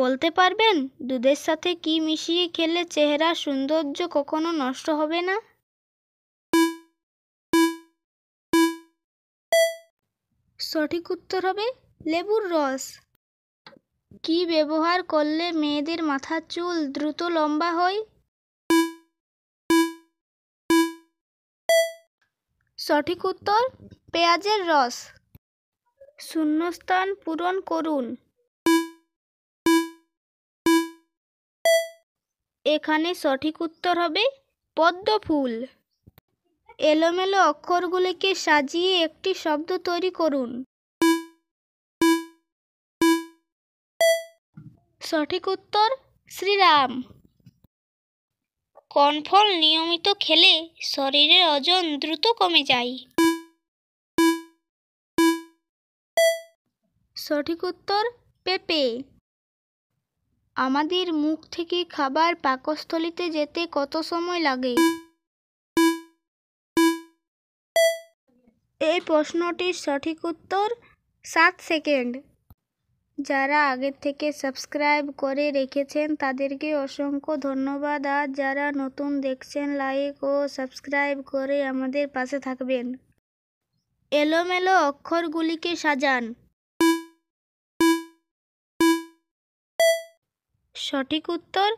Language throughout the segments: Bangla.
বলতে পারবেন দুধের সাথে কি মিশিয়ে খেলে চেহারার সৌন্দর্য কখনো নষ্ট হবে না? সঠিক উত্তর হবে লেবুর রস। কি ব্যবহার করলে মেয়েদের মাথার চুল দ্রুত লম্বা হয়? সঠিক উত্তর পেঁয়াজের রস। শূন্যস্থান পূরণ করুন। এখানে সঠিক উত্তর হবে পদ্ম ফুল। এলোমেলো অক্ষরগুলিকে সাজিয়ে একটি শব্দ তৈরি করুন। সঠিক উত্তর শ্রীরাম। কোন ফল নিয়মিত খেলে শরীরের ওজন দ্রুত কমে যায়? সঠিক উত্তর পেঁপে। আমাদের মুখ থেকে খাবার পাকস্থলীতে যেতে কত সময় লাগে? এই প্রশ্নটির সঠিক উত্তর 7 সেকেন্ড। যারা আগের থেকে সাবস্ক্রাইব করে রেখেছেন তাদেরকে অসংখ্য ধন্যবাদ। আর যারা নতুন দেখছেন লাইক ও সাবস্ক্রাইব করে আমাদের পাশে থাকবেন। এলোমেলো অক্ষরগুলিকে সাজান। সঠিক উত্তর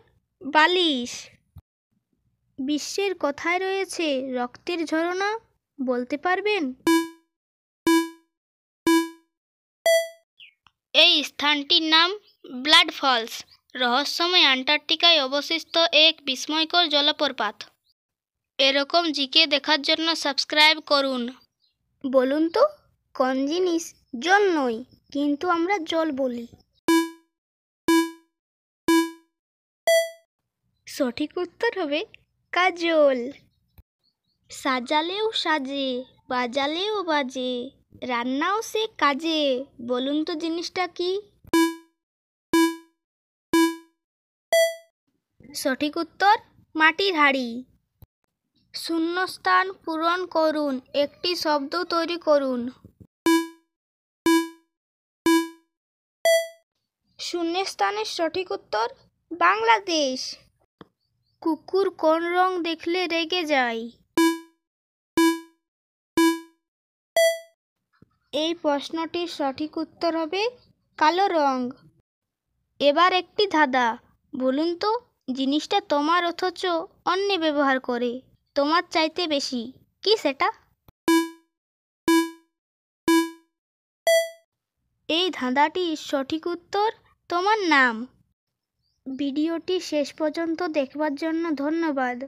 বালিশ। বিশ্বের কোথায় রয়েছে রক্তের ঝরনা? বলতে পারবেন? এই স্থানটির নাম ব্লাড ফলস, রহস্যময় অ্যান্টার্কটিকায় অবস্থিত এক বিস্ময়কর জলপ্রপাত। এরকম জিকে দেখার জন্য সাবস্ক্রাইব করুন। বলুন তো কোন জিনিস জল নয় কিন্তু আমরা জল বলি? সঠিক উত্তর হবে কাজল। সাজালেও সাজে, বাজালেও বাজে, রান্নাও সে কাজে। বলুন তো জিনিসটা কি? সঠিক উত্তর মাটির হাঁড়ি। শূন্যস্থান পূরণ করুন, একটি শব্দ তৈরি করুন। শূন্যস্থানের সঠিক উত্তর বাংলাদেশ। কুকুর কোন রং দেখলে রেগে যায়? এই প্রশ্নটির সঠিক উত্তর হবে কালো রং। এবার একটি ধাঁধা। বলুন তো জিনিসটা তোমার অথচ অন্যে ব্যবহার করে তোমার চাইতে বেশি, কি সেটা? এই ধাঁধাটির সঠিক উত্তর তোমার নাম। ভিডিওটি শেষ পর্যন্ত দেখবার জন্য ধন্যবাদ।